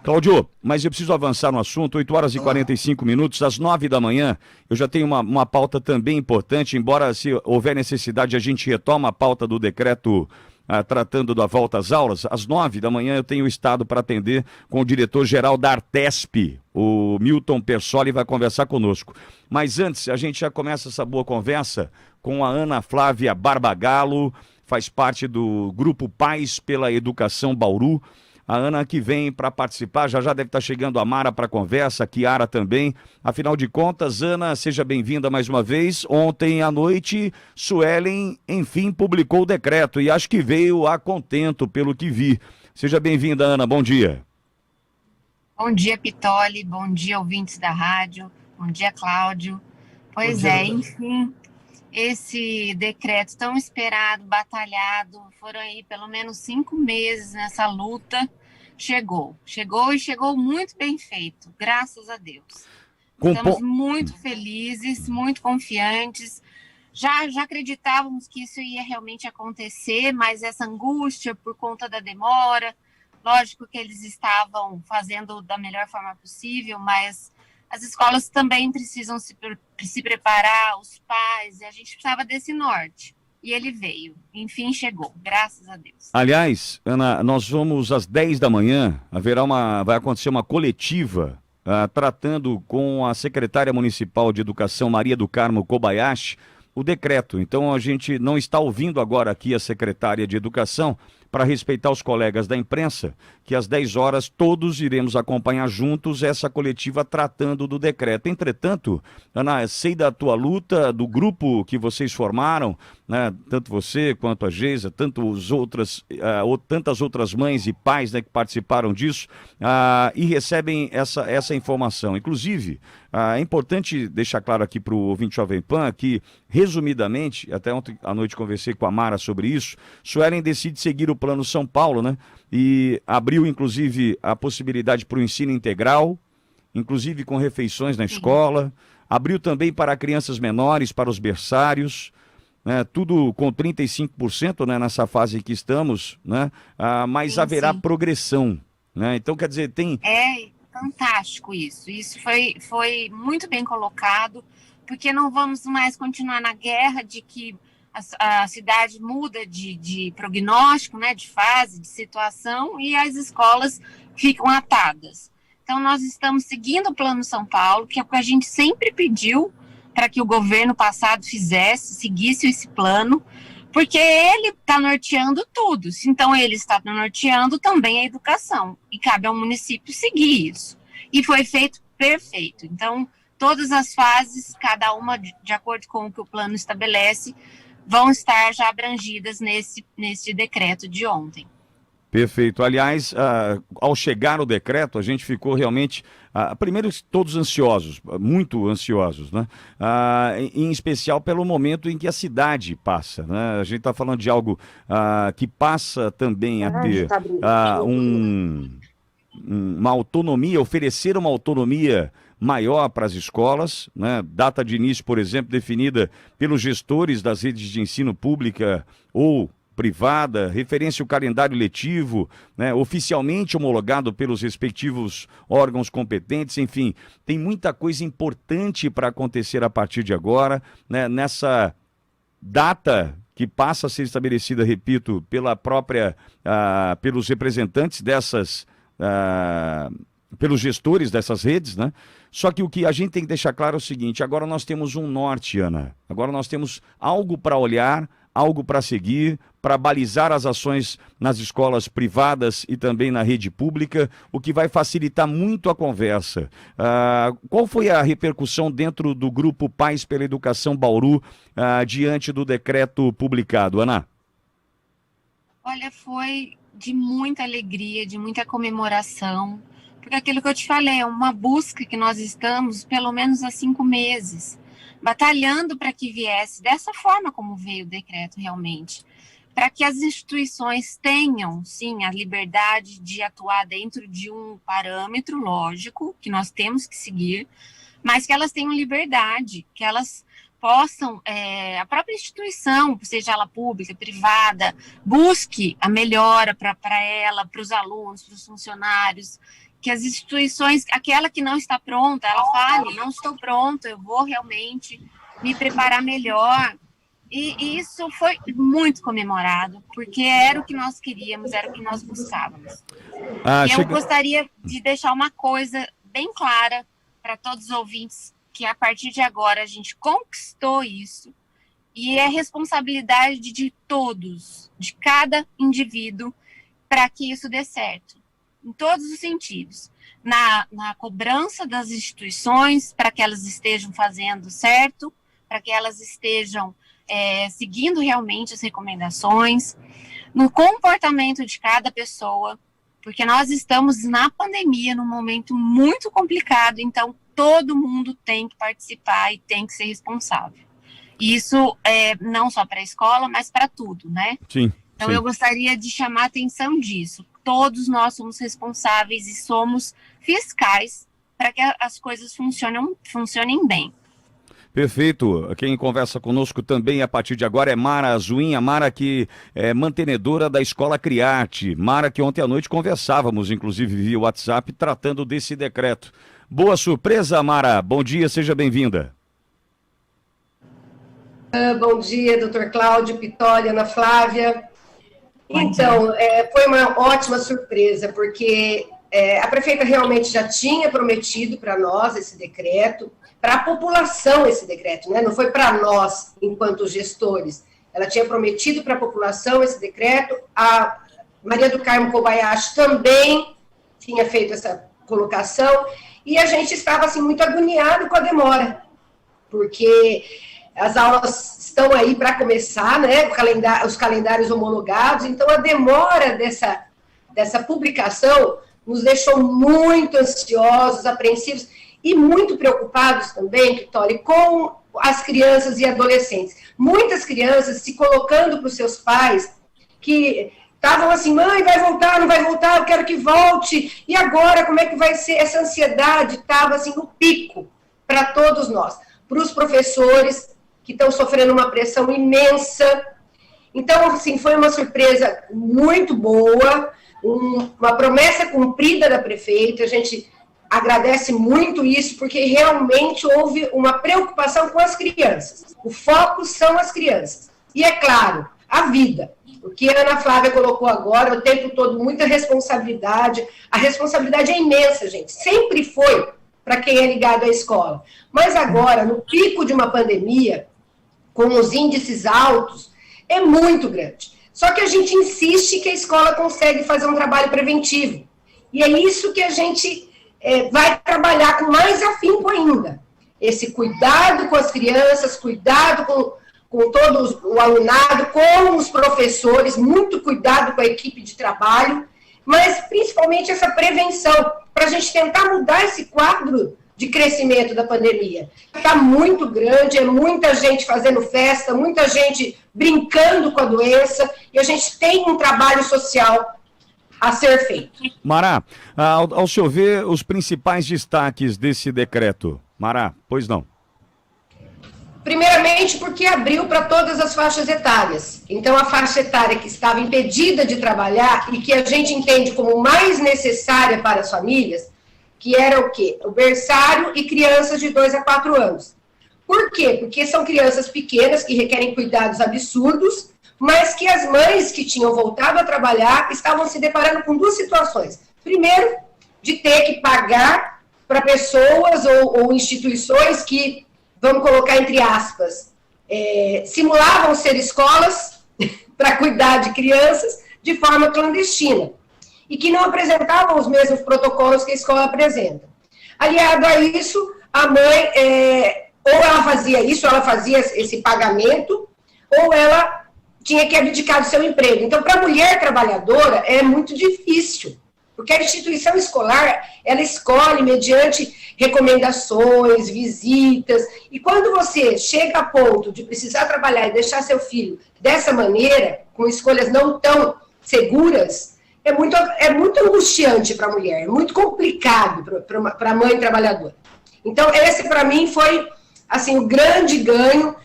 Cláudio, mas eu preciso avançar no assunto, 8 horas e 45 minutos, às 9 da manhã, eu já tenho uma pauta também importante, embora se houver necessidade a gente retoma a pauta do decreto tratando da volta às aulas, às 9 da manhã eu tenho o estado para atender com o diretor-geral da Artesp, o Milton Persoli vai conversar conosco. Mas antes, a gente já começa essa boa conversa com a Ana Flávia Barbagallo, faz parte do Grupo Pais pela Educação Bauru. A Ana que vem para participar, já deve estar chegando a Mara para a conversa, a Kiara também. Afinal de contas, Ana, seja bem-vinda mais uma vez. Ontem à noite, Suelen, enfim, publicou o decreto e acho que veio a contento pelo que vi. Seja bem-vinda, Ana, bom dia. Bom dia, Pitoli, bom dia, ouvintes da rádio, bom dia, Cláudio. Pois é, enfim, esse decreto tão esperado, batalhado, foram aí pelo menos 5 meses nessa luta, chegou e chegou muito bem feito, graças a Deus. Estamos muito felizes, muito confiantes, já acreditávamos que isso ia realmente acontecer, mas essa angústia por conta da demora, lógico que eles estavam fazendo da melhor forma possível, mas as escolas também precisam se preparar, os pais, e a gente precisava desse norte. E ele veio, enfim chegou, graças a Deus. Aliás, Ana, nós vamos às 10 da manhã, vai acontecer uma coletiva tratando com a secretária municipal de educação, Maria do Carmo Kobayashi, o decreto. Então a gente não está ouvindo agora aqui a secretária de educação, para respeitar os colegas da imprensa, que às 10 horas todos iremos acompanhar juntos essa coletiva tratando do decreto. Entretanto, Ana, sei da tua luta, do grupo que vocês formaram, né, tanto você quanto a Geisa, tantas outras mães e pais, né, que participaram disso e recebem essa informação. Inclusive, é importante deixar claro aqui para o ouvinte Jovem Pan que, resumidamente, até ontem à noite conversei com a Mara sobre isso, Suelen decide seguir o Plano São Paulo, né? E abriu, inclusive, a possibilidade para o ensino integral, inclusive com refeições na escola, abriu também para crianças menores, para os berçários, né? Tudo com 35%, né, nessa fase que estamos, né? Mas haverá progressão, né? Então, quer dizer, tem... É fantástico isso foi muito bem colocado, porque não vamos mais continuar na guerra de que a cidade muda de prognóstico, né, de fase, de situação, e as escolas ficam atadas. Então, nós estamos seguindo o Plano São Paulo, que é o que a gente sempre pediu para que o governo passado seguisse esse plano, porque ele está norteando tudo. Então, ele está norteando também a educação, e cabe ao município seguir isso. E foi feito perfeito. Então, todas as fases, cada uma de acordo com o que o plano estabelece, vão estar já abrangidas nesse decreto de ontem. Perfeito. Aliás, ao chegar o decreto, a gente ficou realmente, primeiro, todos ansiosos, muito ansiosos, né? Em especial pelo momento em que a cidade passa, né? A gente está falando de algo que passa também a ter uma autonomia, oferecer uma autonomia maior para as escolas, né? Data de início, por exemplo, definida pelos gestores das redes de ensino pública ou privada, referência ao calendário letivo, né? Oficialmente homologado pelos respectivos órgãos competentes, enfim, tem muita coisa importante para acontecer a partir de agora, né? Nessa data que passa a ser estabelecida, repito, pelos representantes pelos gestores dessas redes, né? Só que o que a gente tem que deixar claro é o seguinte: agora nós temos um norte, Ana. Agora nós temos algo para olhar, algo para seguir, para balizar as ações nas escolas privadas e também na rede pública, o que vai facilitar muito a conversa. Qual foi a repercussão dentro do Grupo Pais pela Educação Bauru diante do decreto publicado, Ana? Olha, foi de muita alegria, de muita comemoração, porque aquilo que eu te falei é uma busca que nós estamos pelo menos há 5 meses, batalhando para que viesse dessa forma como veio o decreto realmente, para que as instituições tenham, sim, a liberdade de atuar dentro de um parâmetro lógico, que nós temos que seguir, mas que elas tenham liberdade, que elas possam, a própria instituição, seja ela pública, privada, busque a melhora para ela, para os alunos, para os funcionários, que as instituições, aquela que não está pronta, ela fale, não estou pronta, eu vou realmente me preparar melhor. E isso foi muito comemorado, porque era o que nós queríamos, era o que nós buscávamos. Eu gostaria de deixar uma coisa bem clara para todos os ouvintes, que a partir de agora a gente conquistou isso, e é responsabilidade de todos, de cada indivíduo, para que isso dê certo, em todos os sentidos. Na cobrança das instituições, para que elas estejam fazendo certo, para que elas estejam seguindo realmente as recomendações, no comportamento de cada pessoa, porque nós estamos na pandemia, num momento muito complicado, então todo mundo tem que participar e tem que ser responsável. Isso não só para a escola, mas para tudo, né? Sim. Então eu gostaria de chamar a atenção disso. Todos nós somos responsáveis e somos fiscais para que as coisas funcionem bem. Perfeito. Quem conversa conosco também a partir de agora é Mara Azuim, Mara que é mantenedora da Escola Criarte. Mara que ontem à noite conversávamos, inclusive via WhatsApp, tratando desse decreto. Boa surpresa, Mara. Bom dia, seja bem-vinda. Bom dia, doutor Cláudio, Pitoli, Ana Flávia. Então, foi uma ótima surpresa, porque a prefeita realmente já tinha prometido para nós esse decreto, para a população esse decreto, né? Não foi para nós, enquanto gestores. Ela tinha prometido para a população esse decreto, a Maria do Carmo Kobayashi também tinha feito essa colocação, e a gente estava assim, muito agoniado com a demora, porque as aulas estão aí para começar, né? Os calendários homologados, então a demora dessa publicação nos deixou muito ansiosos, apreensivos, e muito preocupados também, Pitoli, com as crianças e adolescentes. Muitas crianças se colocando para os seus pais, que estavam assim, mãe, vai voltar, não vai voltar, eu quero que volte, e agora, como é que vai ser? Essa ansiedade estava assim, no pico para todos nós, para os professores, que estão sofrendo uma pressão imensa. Então, assim, foi uma surpresa muito boa, uma promessa cumprida da prefeita, a gente agradece muito isso, porque realmente houve uma preocupação com as crianças. O foco são as crianças. E, é claro, a vida. O que a Ana Flávia colocou agora, o tempo todo, muita responsabilidade. A responsabilidade é imensa, gente. Sempre foi para quem é ligado à escola. Mas agora, no pico de uma pandemia, com os índices altos, é muito grande. Só que a gente insiste que a escola consegue fazer um trabalho preventivo. E é isso que a gente vai trabalhar com mais afinco ainda. Esse cuidado com as crianças, cuidado com todo o alunado, com os professores, muito cuidado com a equipe de trabalho, mas principalmente essa prevenção, para a gente tentar mudar esse quadro de crescimento da pandemia. Está muito grande, é muita gente fazendo festa, muita gente brincando com a doença, e a gente tem um trabalho social a ser feito. Mara, ao senhor ver os principais destaques desse decreto. Mara, pois não. Primeiramente porque abriu para todas as faixas etárias. Então a faixa etária que estava impedida de trabalhar e que a gente entende como mais necessária para as famílias, que era o quê? O berçário e crianças de 2 a 4 anos. Por quê? Porque são crianças pequenas que requerem cuidados absurdos, mas que as mães que tinham voltado a trabalhar estavam se deparando com duas situações. Primeiro, de ter que pagar para pessoas ou instituições que, vamos colocar entre aspas, simulavam ser escolas para cuidar de crianças de forma clandestina e que não apresentavam os mesmos protocolos que a escola apresenta. Aliado a isso, a mãe, ou ela fazia isso, ela fazia esse pagamento, ou ela tinha que abdicar do seu emprego. Então, para a mulher trabalhadora, é muito difícil, porque a instituição escolar, ela escolhe mediante recomendações, visitas, e quando você chega a ponto de precisar trabalhar e deixar seu filho dessa maneira, com escolhas não tão seguras, é muito angustiante para a mulher, é muito complicado para a mãe trabalhadora. Então, esse, para mim, foi assim, o grande ganho.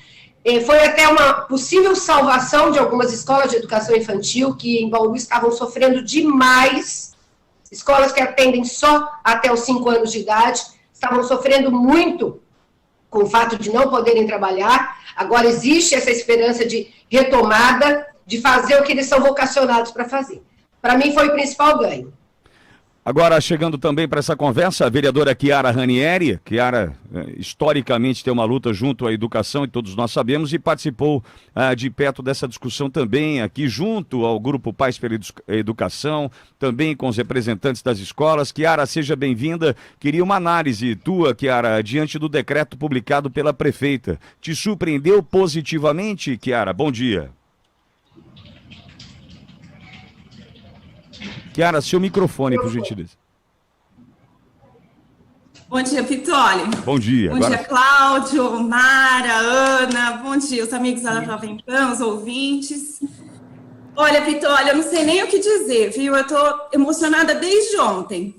Foi até uma possível salvação de algumas escolas de educação infantil que em Bauru estavam sofrendo demais escolas que atendem só até os 5 anos de idade, estavam sofrendo muito com o fato de não poderem trabalhar. Agora existe essa esperança de retomada, de fazer o que eles são vocacionados para fazer. Para mim foi o principal ganho. Agora, chegando também para essa conversa, a vereadora Chiara Ranieri. Chiara, historicamente, tem uma luta junto à educação, e todos nós sabemos, e participou de perto dessa discussão também, aqui junto ao Grupo Pais pela Educação, também com os representantes das escolas. Chiara, seja bem-vinda. Queria uma análise tua, Chiara, diante do decreto publicado pela prefeita. Te surpreendeu positivamente, Chiara? Bom dia. Chiara, seu microfone, por gentileza. Bom dia, Pitoli. Bom dia. Bom dia, Cláudio, Mara, Ana. Bom dia, os amigos da Jovem Pan, os ouvintes. Olha, Pitoli, eu não sei nem o que dizer, viu? Eu estou emocionada desde ontem.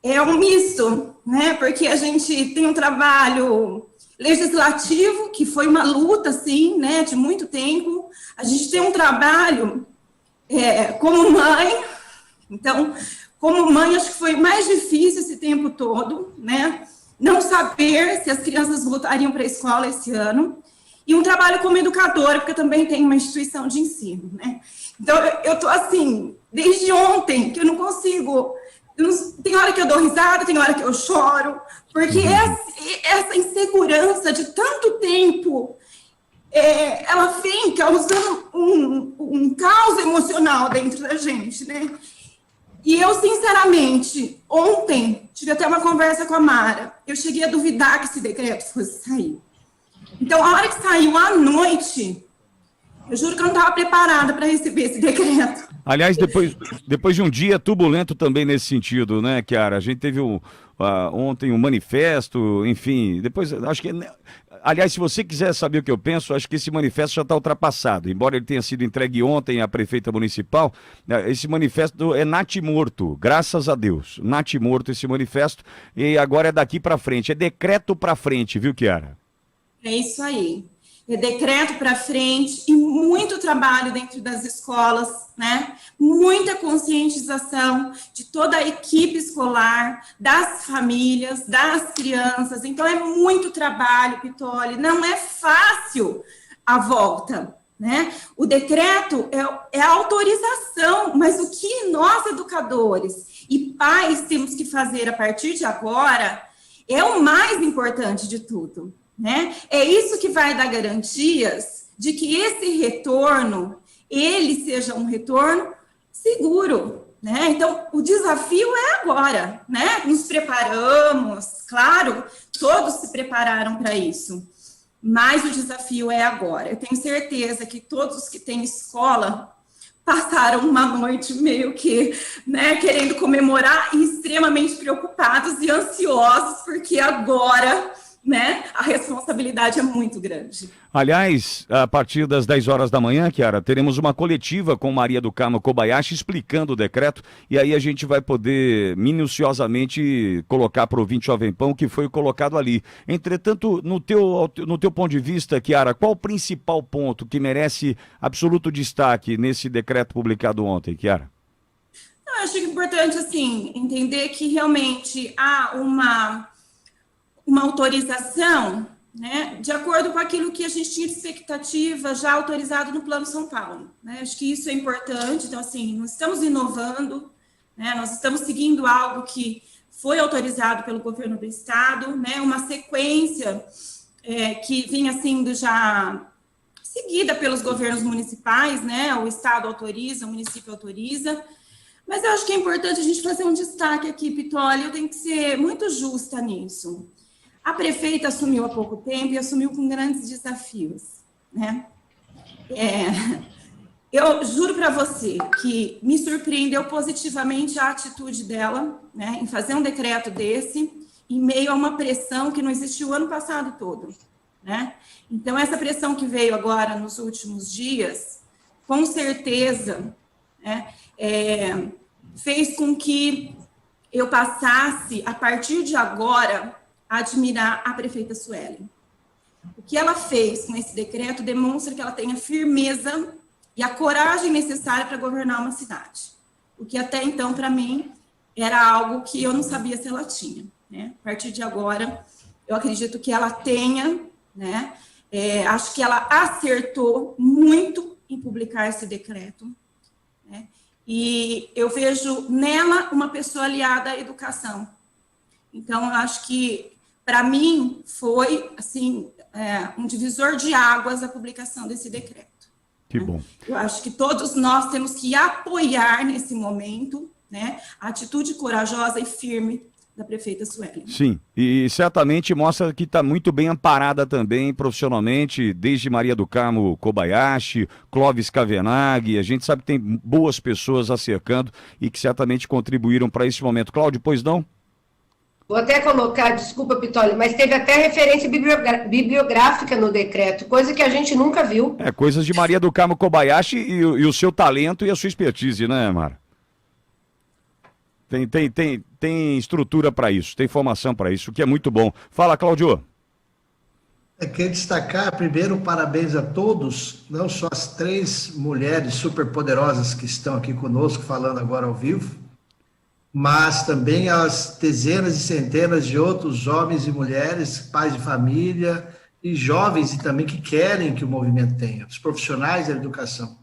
É um misto, né? Porque a gente tem um trabalho legislativo, que foi uma luta, assim, né, de muito tempo. A gente tem um trabalho como mãe. Então, como mãe, acho que foi mais difícil esse tempo todo, né? Não saber se as crianças voltariam para a escola esse ano. E um trabalho como educadora, porque eu também tenho uma instituição de ensino, né? Então, eu estou assim, desde ontem, que eu não consigo... Tem hora que eu dou risada, tem hora que eu choro, porque essa insegurança de tanto tempo... ela vem causando um caos emocional dentro da gente, né? E eu, sinceramente, ontem, tive até uma conversa com a Mara, eu cheguei a duvidar que esse decreto fosse sair. Então, a hora que saiu à noite, eu juro que eu não estava preparada para receber esse decreto. Aliás, depois de um dia turbulento também nesse sentido, né, Chiara? A gente teve ontem um manifesto, enfim, depois, acho que... Aliás, se você quiser saber o que eu penso, acho que esse manifesto já está ultrapassado. Embora ele tenha sido entregue ontem à prefeita municipal, esse manifesto é natimorto, graças a Deus. Natimorto esse manifesto, e agora é daqui para frente, é decreto para frente, viu, Chiara? É isso aí. É decreto para frente e muito trabalho dentro das escolas, né? Muita conscientização de toda a equipe escolar, das famílias, das crianças. Então, é muito trabalho, Pitoli. Não é fácil a volta, né? O decreto é a autorização, mas o que nós, educadores e pais, temos que fazer a partir de agora é o mais importante de tudo. Né? É isso que vai dar garantias de que esse retorno, ele seja um retorno seguro, né? Então, o desafio é agora, né? Nos preparamos, claro, todos se prepararam para isso, mas o desafio é agora. Eu tenho certeza que todos os que têm escola passaram uma noite meio que, né, querendo comemorar e extremamente preocupados e ansiosos, porque agora... né? A responsabilidade é muito grande. Aliás, a partir das 10 horas da manhã, Chiara, teremos uma coletiva com Maria do Carmo Kobayashi explicando o decreto, e aí a gente vai poder minuciosamente colocar para o ouvinte Jovem Pan o que foi colocado ali. Entretanto, no teu ponto de vista, Chiara, qual o principal ponto que merece absoluto destaque nesse decreto publicado ontem, Chiara? Eu acho que é importante, assim, entender que realmente há uma autorização, né, de acordo com aquilo que a gente tinha de expectativa já autorizado no Plano São Paulo, né? Acho que isso é importante. Então, assim, nós estamos inovando, né, nós estamos seguindo algo que foi autorizado pelo governo do estado, né, uma sequência que vinha sendo já seguida pelos governos municipais, né, o estado autoriza, o município autoriza. Mas eu acho que é importante a gente fazer um destaque aqui, Pitoli, eu tenho que ser muito justa nisso. A prefeita assumiu há pouco tempo e assumiu com grandes desafios, né? Eu juro para você que me surpreendeu positivamente a atitude dela, né, em fazer um decreto desse, em meio a uma pressão que não existiu o ano passado todo, né? Então, essa pressão que veio agora nos últimos dias, com certeza, né, fez com que eu passasse, a partir de agora, a admirar a prefeita Suelen. O que ela fez com esse decreto demonstra que ela tem a firmeza e a coragem necessária para governar uma cidade. O que até então, para mim, era algo que eu não sabia se ela tinha, né? A partir de agora, eu acredito que ela tenha, né? Acho que ela acertou muito em publicar esse decreto, né? E eu vejo nela uma pessoa aliada à educação. Então, eu acho que, para mim, foi, assim, um divisor de águas a publicação desse decreto. Que bom. Eu acho que todos nós temos que apoiar, nesse momento, né, a atitude corajosa e firme da prefeita Suelen. Sim, e certamente mostra que está muito bem amparada também profissionalmente, desde Maria do Carmo Kobayashi, Clóvis Cavenaghi, a gente sabe que tem boas pessoas a cercando e que certamente contribuíram para esse momento. Cláudio, pois não? Vou até colocar, desculpa, Pitoli, mas teve até referência bibliográfica no decreto, coisa que a gente nunca viu. Coisas de Maria do Carmo Kobayashi e o seu talento e a sua expertise, né, Mara? Tem estrutura para isso, tem formação para isso, o que é muito bom. Fala, Cláudio. Quero destacar, primeiro, parabéns a todos, não só as 3 mulheres superpoderosas que estão aqui conosco, falando agora ao vivo, mas também as dezenas e centenas de outros homens e mulheres, pais de família e jovens e também que querem que o movimento tenha, os profissionais da educação.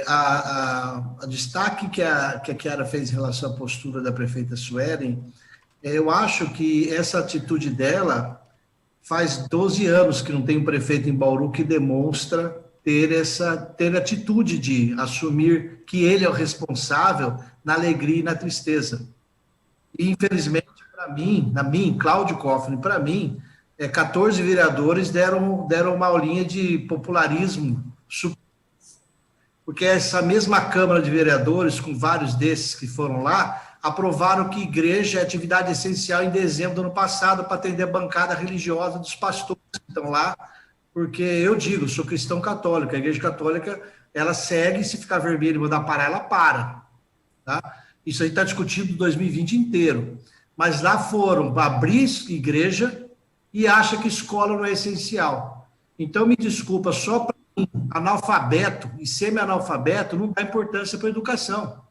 A destaque que a Chiara fez em relação à postura da prefeita Suelen, eu acho que essa atitude dela faz 12 anos que não tem um prefeito em Bauru que demonstra ter atitude de assumir que ele é o responsável na alegria e na tristeza. E, infelizmente, para mim, Cláudio Cofre, para mim, 14 vereadores deram uma aulinha de popularismo, porque essa mesma Câmara de Vereadores, com vários desses que foram lá, aprovaram que igreja é atividade essencial em dezembro do ano passado para atender a bancada religiosa dos pastores que estão lá, porque eu digo, sou cristão católico, a igreja católica, ela segue, se ficar vermelho e mandar parar, ela para. Tá? Isso aí está discutido em 2020 inteiro. Mas lá foram abrir igreja e acha que escola não é essencial. Então, me desculpa, só para mim, analfabeto e semi-analfabeto não dá importância para a educação.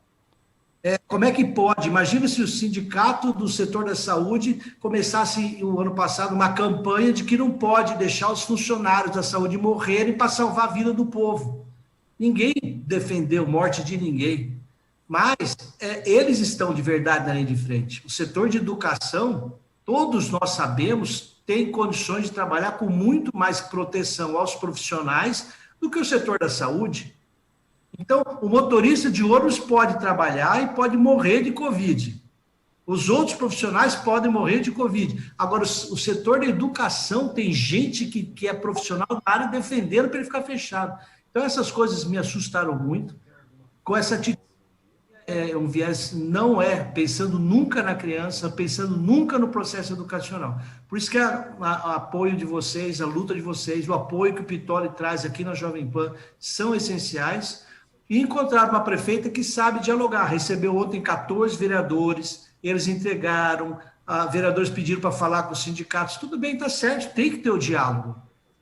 Como é que pode? Imagina se o sindicato do setor da saúde começasse, o ano passado, uma campanha de que não pode deixar os funcionários da saúde morrerem para salvar a vida do povo. Ninguém defendeu morte de ninguém. Mas eles estão de verdade na linha de frente. O setor de educação, todos nós sabemos, tem condições de trabalhar com muito mais proteção aos profissionais do que o setor da saúde. Então, o motorista de ônibus pode trabalhar e pode morrer de Covid. Os outros profissionais podem morrer de Covid. Agora, o setor da educação tem gente que é profissional da área defendendo para ele ficar fechado. Então, essas coisas me assustaram muito. Com essa atitude, um viés não pensando nunca na criança, pensando nunca no processo educacional. Por isso que o apoio de vocês, a luta de vocês, o apoio que o Pitoli traz aqui na Jovem Pan são essenciais. E encontrar uma prefeita que sabe dialogar. Recebeu ontem 14 vereadores, eles entregaram, vereadores pediram para falar com os sindicatos. Tudo bem, está certo, tem que ter o diálogo,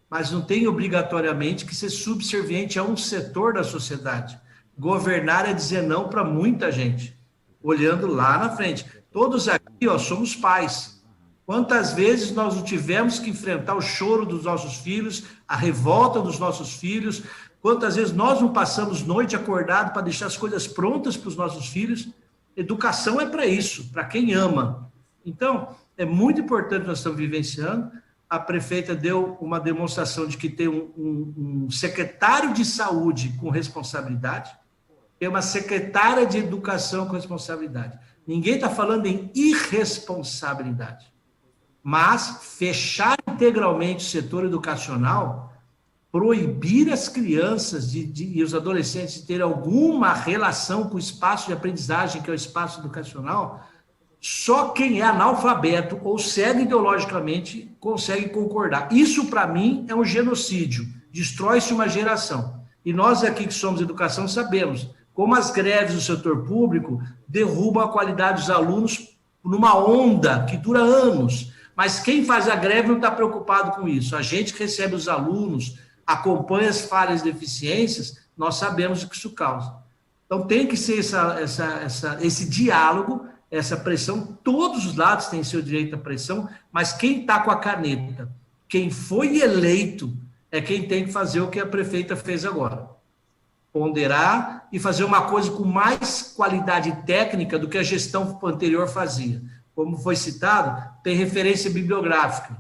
mas não tem obrigatoriamente que ser subserviente a um setor da sociedade. Governar é dizer não para muita gente, olhando lá na frente. Todos aqui somos pais. Quantas vezes nós não tivemos que enfrentar o choro dos nossos filhos, a revolta dos nossos filhos? Quantas vezes nós não passamos noite acordado para deixar as coisas prontas para os nossos filhos? Educação é para isso, para quem ama. Então, é muito importante nós estamos vivenciando. A prefeita deu uma demonstração de que tem um secretário de saúde com responsabilidade, tem uma secretária de educação com responsabilidade. Ninguém está falando em irresponsabilidade. Mas fechar integralmente o setor educacional, proibir as crianças e os adolescentes de ter alguma relação com o espaço de aprendizagem, que é o espaço educacional, só quem é analfabeto ou cego ideologicamente consegue concordar. Isso, para mim, é um genocídio. Destrói-se uma geração. E nós aqui que somos educação sabemos como as greves do setor público derrubam a qualidade dos alunos numa onda que dura anos. Mas quem faz a greve não está preocupado com isso. A gente que recebe os alunos, acompanha as falhas e deficiências, nós sabemos o que isso causa. Então, tem que ser esse diálogo, essa pressão. Todos os lados têm seu direito à pressão, mas quem está com a caneta, quem foi eleito, é quem tem que fazer o que a prefeita fez agora. Ponderar e fazer uma coisa com mais qualidade técnica do que a gestão anterior fazia. Como foi citado, tem referência bibliográfica.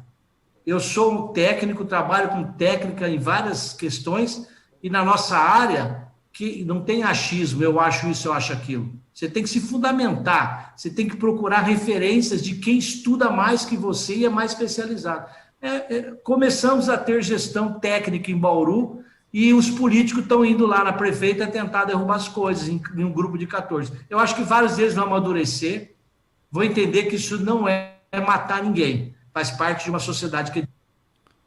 Eu sou um técnico, trabalho com técnica em várias questões, e na nossa área, que não tem achismo, eu acho isso, eu acho aquilo. Você tem que se fundamentar, você tem que procurar referências de quem estuda mais que você e é mais especializado. Começamos a ter gestão técnica em Bauru, e os políticos estão indo lá na prefeita tentar derrubar as coisas em um grupo de 14. Eu acho que vários deles vão amadurecer, vão entender que isso não é matar ninguém, faz parte de uma sociedade que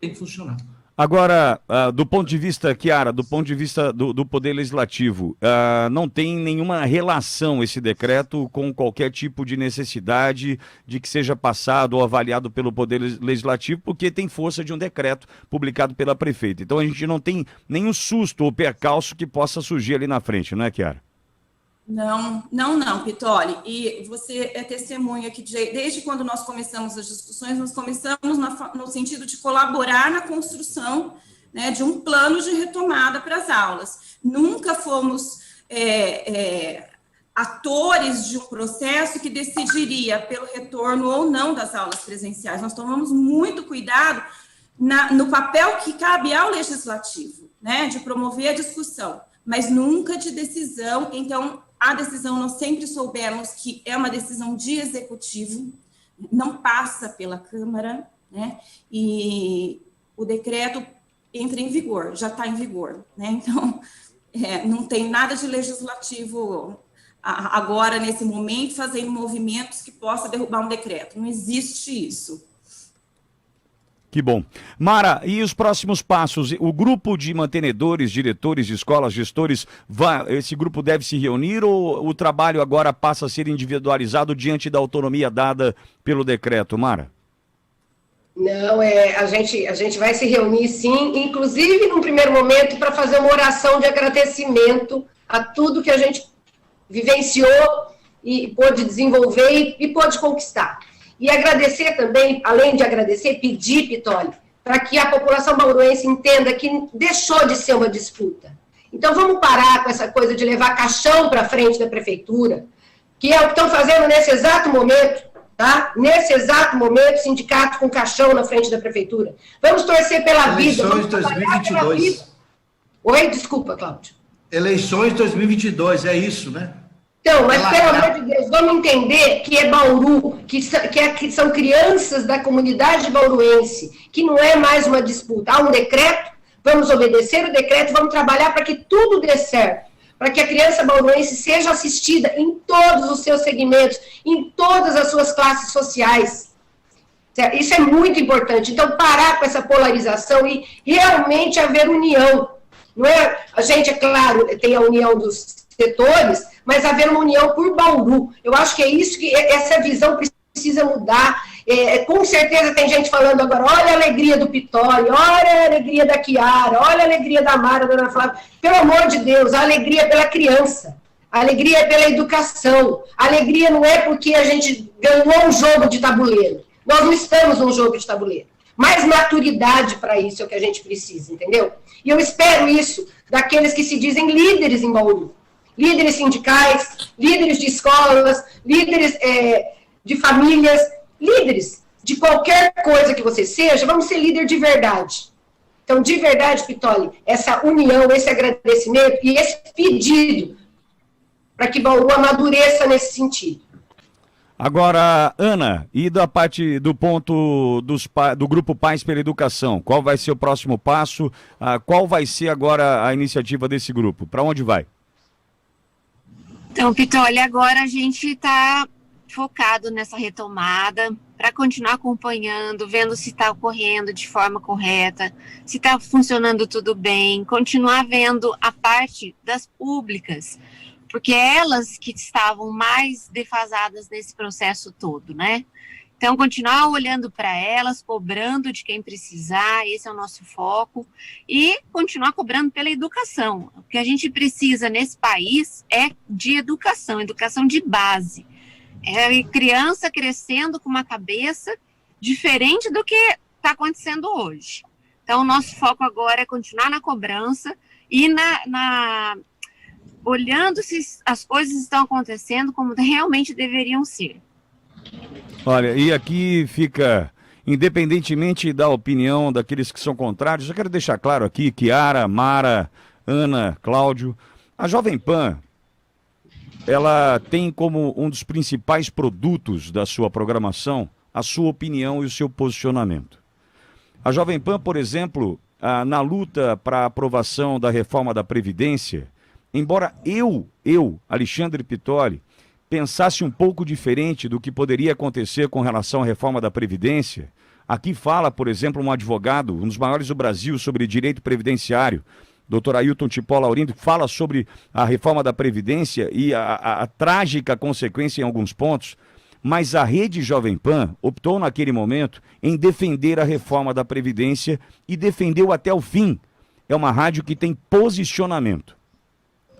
tem que funcionar. Agora, do ponto de vista, Chiara, do ponto de vista do Poder Legislativo, não tem nenhuma relação esse decreto com qualquer tipo de necessidade de que seja passado ou avaliado pelo Poder Legislativo, porque tem força de um decreto publicado pela prefeita. Então a gente não tem nenhum susto ou percalço que possa surgir ali na frente, não é, Chiara? Não, Pitoli. E você é testemunha que desde quando nós começamos as discussões, nós começamos no sentido de colaborar na construção, né, de um plano de retomada para as aulas. Nunca fomos atores de um processo que decidiria pelo retorno ou não das aulas presenciais. Nós tomamos muito cuidado no papel que cabe ao legislativo, né, de promover a discussão, mas nunca de decisão. Então, a decisão, nós sempre soubemos que é uma decisão de executivo, não passa pela Câmara, né? E o decreto entra em vigor, já está em vigor, né? Então, não tem nada de legislativo agora, nesse momento, fazendo movimentos que possa derrubar um decreto. Não existe isso. Que bom. Mara, e os próximos passos? O grupo de mantenedores, diretores de escolas, gestores, esse grupo deve se reunir ou o trabalho agora passa a ser individualizado diante da autonomia dada pelo decreto, Mara? Não, a gente vai se reunir sim, inclusive num primeiro momento para fazer uma oração de agradecimento a tudo que a gente vivenciou e pôde desenvolver e pôde conquistar. E agradecer também, além de agradecer, pedir, Pitoli, para que a população bauruense entenda que deixou de ser uma disputa. Então, vamos parar com essa coisa de levar caixão para frente da prefeitura, que é o que estão fazendo nesse exato momento, tá? Nesse exato momento, sindicato com caixão na frente da prefeitura. Vamos torcer pela vida. Eleições 2022. Oi, desculpa, Cláudio. Eleições 2022, é isso, né? Então, mas pelo amor de Deus, vamos entender que é Bauru, que são crianças da comunidade bauruense, que não é mais uma disputa. Há um decreto, vamos obedecer o decreto, vamos trabalhar para que tudo dê certo, para que a criança bauruense seja assistida em todos os seus segmentos, em todas as suas classes sociais. Isso é muito importante. Então, parar com essa polarização e realmente haver união. Não é? A gente, é claro, tem a união dos setores, mas haver uma união por Bauru. Eu acho que é isso, que essa visão precisa mudar. Com certeza tem gente falando agora, olha a alegria do Pitoli, olha a alegria da Chiara, olha a alegria da Mara, da Ana Flávia. Pelo amor de Deus, a alegria é pela criança, a alegria é pela educação, a alegria não é porque a gente ganhou um jogo de tabuleiro. Nós não estamos num jogo de tabuleiro. Mais maturidade para isso é o que a gente precisa, entendeu? E eu espero isso daqueles que se dizem líderes em Bauru. Líderes sindicais, líderes de escolas, líderes de famílias, líderes de qualquer coisa que você seja, vamos ser líder de verdade. Então, de verdade, Pitoli, essa união, esse agradecimento e esse pedido para que Bauru amadureça nesse sentido. Agora, Ana, e da parte do ponto do Grupo Pais pela Educação, qual vai ser o próximo passo? Qual vai ser agora a iniciativa desse grupo? Para onde vai? Então, Pitoli, agora a gente está focado nessa retomada para continuar acompanhando, vendo se está ocorrendo de forma correta, se está funcionando tudo bem, continuar vendo a parte das públicas, porque elas que estavam mais defasadas nesse processo todo, né? Então, continuar olhando para elas, cobrando de quem precisar, esse é o nosso foco, e continuar cobrando pela educação. O que a gente precisa nesse país é de educação, educação de base. É criança crescendo com uma cabeça diferente do que está acontecendo hoje. Então, o nosso foco agora é continuar na cobrança e olhando se as coisas estão acontecendo como realmente deveriam ser. Olha, e aqui fica, independentemente da opinião daqueles que são contrários, eu quero deixar claro aqui, Chiara, Mara, Ana, Cláudio, a Jovem Pan, ela tem como um dos principais produtos da sua programação a sua opinião e o seu posicionamento. A Jovem Pan, por exemplo, na luta para a aprovação da reforma da Previdência, embora eu, Alexandre Pittoli, pensasse um pouco diferente do que poderia acontecer com relação à reforma da Previdência, aqui fala, por exemplo, um advogado, um dos maiores do Brasil, sobre direito previdenciário, Dr. Ailton Tipó Laurindo, fala sobre a reforma da Previdência e a trágica consequência em alguns pontos, mas a Rede Jovem Pan optou naquele momento em defender a reforma da Previdência e defendeu até o fim. É uma rádio que tem posicionamento.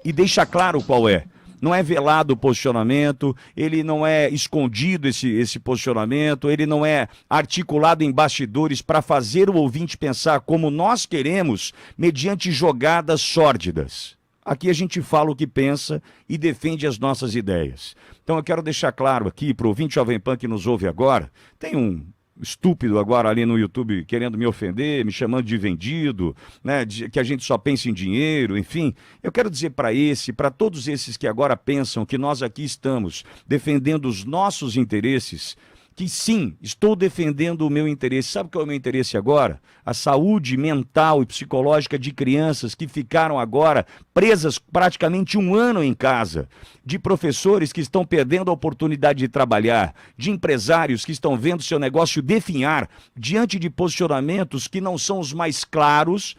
E deixa claro qual é. Não é velado o posicionamento, ele não é escondido esse posicionamento, ele não é articulado em bastidores para fazer o ouvinte pensar como nós queremos, mediante jogadas sórdidas. Aqui a gente fala o que pensa e defende as nossas ideias. Então eu quero deixar claro aqui para o ouvinte Jovem Pan que nos ouve agora, tem um estúpido agora ali no YouTube querendo me ofender, me chamando de vendido, né, que a gente só pensa em dinheiro, enfim. Eu quero dizer para todos esses que agora pensam que nós aqui estamos defendendo os nossos interesses, que sim, estou defendendo o meu interesse. Sabe qual é o meu interesse agora? A saúde mental e psicológica de crianças que ficaram agora presas praticamente 1 ano em casa, de professores que estão perdendo a oportunidade de trabalhar, de empresários que estão vendo seu negócio definhar diante de posicionamentos que não são os mais claros,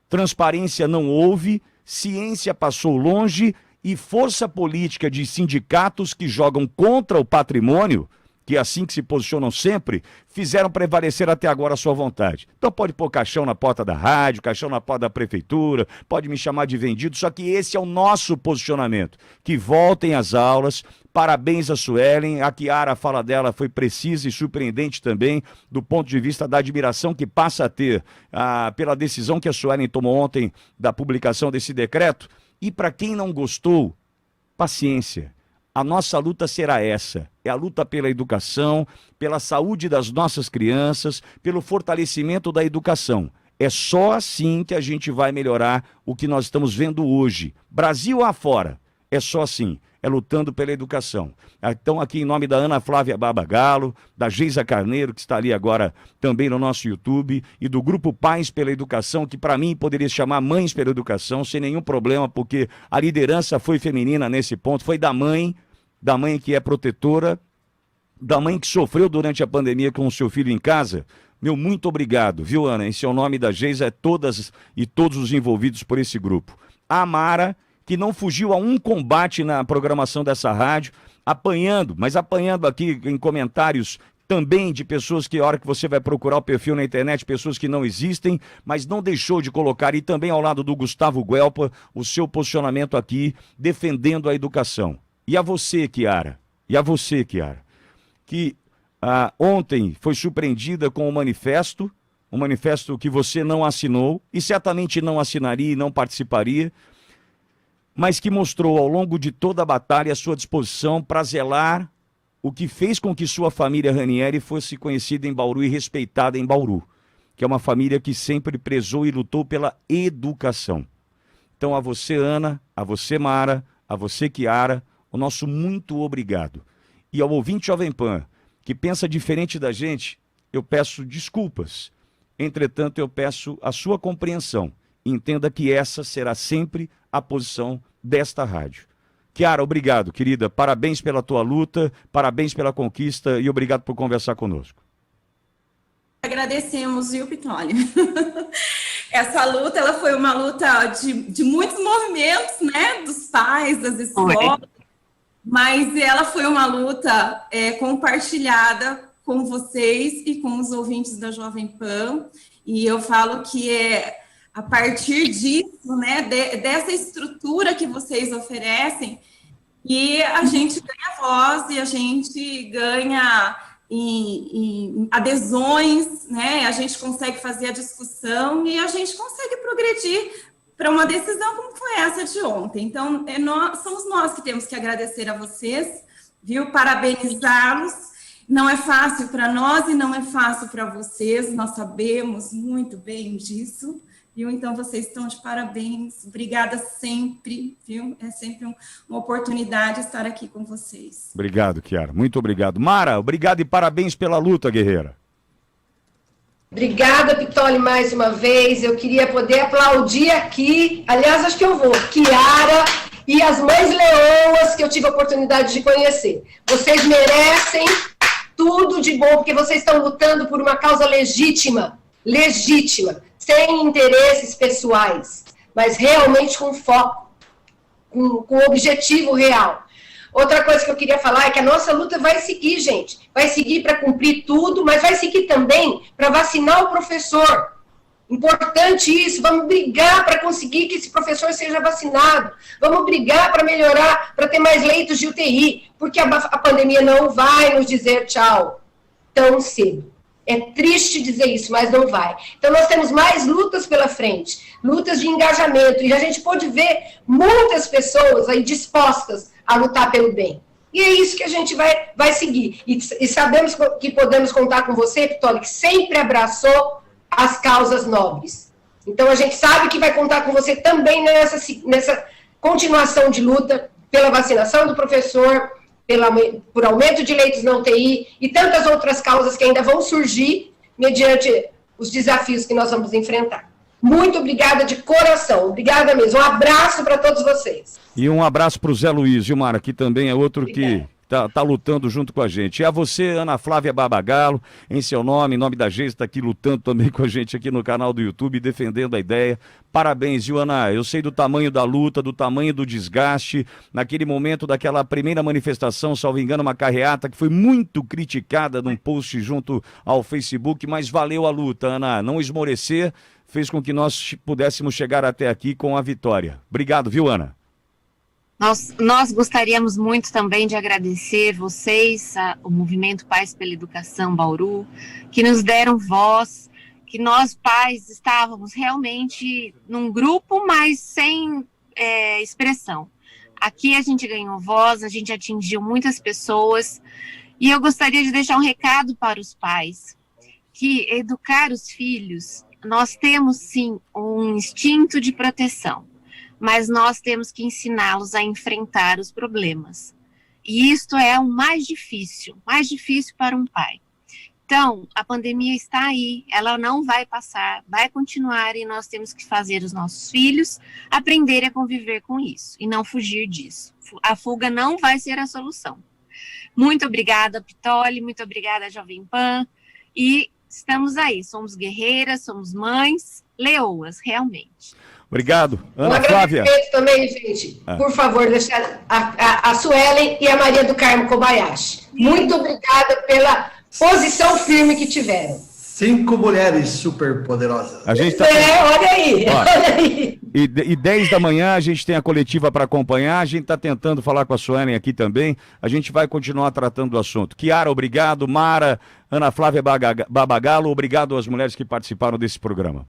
transparência não houve, ciência passou longe e força política de sindicatos que jogam contra o patrimônio, que assim que se posicionam sempre, fizeram prevalecer até agora a sua vontade. Então pode pôr caixão na porta da rádio, caixão na porta da prefeitura, pode me chamar de vendido, só que esse é o nosso posicionamento. Que voltem às aulas, parabéns a Suelen, a Chiara, a fala dela foi precisa e surpreendente também, do ponto de vista da admiração que passa a ter pela decisão que a Suelen tomou ontem da publicação desse decreto. E para quem não gostou, paciência. A nossa luta será essa, é a luta pela educação, pela saúde das nossas crianças, pelo fortalecimento da educação. É só assim que a gente vai melhorar o que nós estamos vendo hoje. Brasil afora, é só assim, é lutando pela educação. Então aqui em nome da Ana Flávia Babagalo, da Geisa Carneiro, que está ali agora também no nosso YouTube, e do Grupo Pais pela Educação, que para mim poderia se chamar Mães pela Educação, sem nenhum problema, porque a liderança foi feminina nesse ponto, foi da mãe que é protetora, da mãe que sofreu durante a pandemia com o seu filho em casa. Meu muito obrigado, viu, Ana? Esse é o nome da Geisa, é todas e todos os envolvidos por esse grupo. A Mara, que não fugiu a um combate na programação dessa rádio, apanhando aqui em comentários também de pessoas que a hora que você vai procurar o perfil na internet, pessoas que não existem, mas não deixou de colocar, e também ao lado do Gustavo Guelpa, o seu posicionamento aqui, defendendo a educação. E a você, Chiara, que ontem foi surpreendida com um manifesto que você não assinou, e certamente não assinaria e não participaria, mas que mostrou ao longo de toda a batalha a sua disposição para zelar o que fez com que sua família Ranieri fosse conhecida em Bauru e respeitada em Bauru, que é uma família que sempre prezou e lutou pela educação. Então a você, Ana, a você, Mara, a você, Chiara, o nosso muito obrigado. E ao ouvinte Jovem Pan, que pensa diferente da gente, eu peço desculpas. Entretanto, eu peço a sua compreensão. Entenda que essa será sempre a posição desta rádio. Chiara, obrigado, querida. Parabéns pela tua luta, parabéns pela conquista e obrigado por conversar conosco. Agradecemos, viu, Pittoli? Essa luta, ela foi uma luta de muitos movimentos, né, dos pais, das escolas, mas ela foi uma luta compartilhada com vocês e com os ouvintes da Jovem Pan, e eu falo que é a partir disso, né, dessa estrutura que vocês oferecem, e a gente ganha voz e a gente ganha em adesões, né? A gente consegue fazer a discussão e a gente consegue progredir para uma decisão como foi essa de ontem. Então, somos nós que temos que agradecer a vocês, viu? Parabenizá-los. Não é fácil para nós e não é fácil para vocês, nós sabemos muito bem disso. Viu? Então, vocês estão de parabéns. Obrigada sempre, viu? É sempre uma oportunidade estar aqui com vocês. Obrigado, Chiara. Muito obrigado. Mara, obrigado e parabéns pela luta, guerreira. Obrigada, Pittoli, mais uma vez. Eu queria poder aplaudir aqui. Aliás, acho que eu vou. Chiara e as mães leoas que eu tive a oportunidade de conhecer. Vocês merecem tudo de bom, porque vocês estão lutando por uma causa legítima. Legítima. Sem interesses pessoais, mas realmente com foco, com objetivo real. Outra coisa que eu queria falar é que a nossa luta vai seguir, gente. Vai seguir para cumprir tudo, mas vai seguir também para vacinar o professor. Importante isso, vamos brigar para conseguir que esse professor seja vacinado. Vamos brigar para melhorar, para ter mais leitos de UTI, porque a pandemia não vai nos dizer tchau tão cedo. É triste dizer isso, mas não vai. Então, nós temos mais lutas pela frente, lutas de engajamento, e a gente pode ver muitas pessoas aí dispostas a lutar pelo bem. E é isso que a gente vai seguir. E sabemos que podemos contar com você, Pittoli, que sempre abraçou as causas nobres. Então, a gente sabe que vai contar com você também nessa continuação de luta pela vacinação do professor, por aumento de leitos na UTI e tantas outras causas que ainda vão surgir mediante os desafios que nós vamos enfrentar. Muito obrigada de coração, obrigada mesmo. Um abraço para todos vocês. E um abraço para o Zé Luiz, Gilmar, que também é outro que tá lutando junto com a gente. E a você, Ana Flávia Babagalo, em seu nome, em nome da Geisa, está aqui lutando também com a gente aqui no canal do YouTube, defendendo a ideia. Parabéns, viu, Ana? Eu sei do tamanho da luta, do tamanho do desgaste, naquele momento daquela primeira manifestação, salvo engano, uma carreata que foi muito criticada num post junto ao Facebook, mas valeu a luta, Ana. Não esmorecer fez com que nós pudéssemos chegar até aqui com a vitória. Obrigado, viu, Ana? Nós gostaríamos muito também de agradecer vocês, o Movimento Pais pela Educação Bauru, que nos deram voz, que nós pais estávamos realmente num grupo, mas sem expressão. Aqui a gente ganhou voz, a gente atingiu muitas pessoas, e eu gostaria de deixar um recado para os pais, que educar os filhos, nós temos sim um instinto de proteção, mas nós temos que ensiná-los a enfrentar os problemas. E isto é o mais difícil para um pai. Então, a pandemia está aí, ela não vai passar, vai continuar, e nós temos que fazer os nossos filhos aprenderem a conviver com isso e não fugir disso. A fuga não vai ser a solução. Muito obrigada, Pittoli, muito obrigada, Jovem Pan, e estamos aí, somos guerreiras, somos mães, leoas, realmente. Obrigado. Ana Flávia. Também, gente, por favor, deixar a Suelen e a Maria do Carmo Kobayashi. Muito obrigada pela posição firme que tiveram. 5 mulheres super poderosas. A gente tá... olha aí, olha aí. E 10 da manhã a gente tem a coletiva para acompanhar, a gente está tentando falar com a Suelen aqui também, a gente vai continuar tratando do assunto. Chiara, obrigado. Mara, Ana Flávia Babagalo, obrigado às mulheres que participaram desse programa.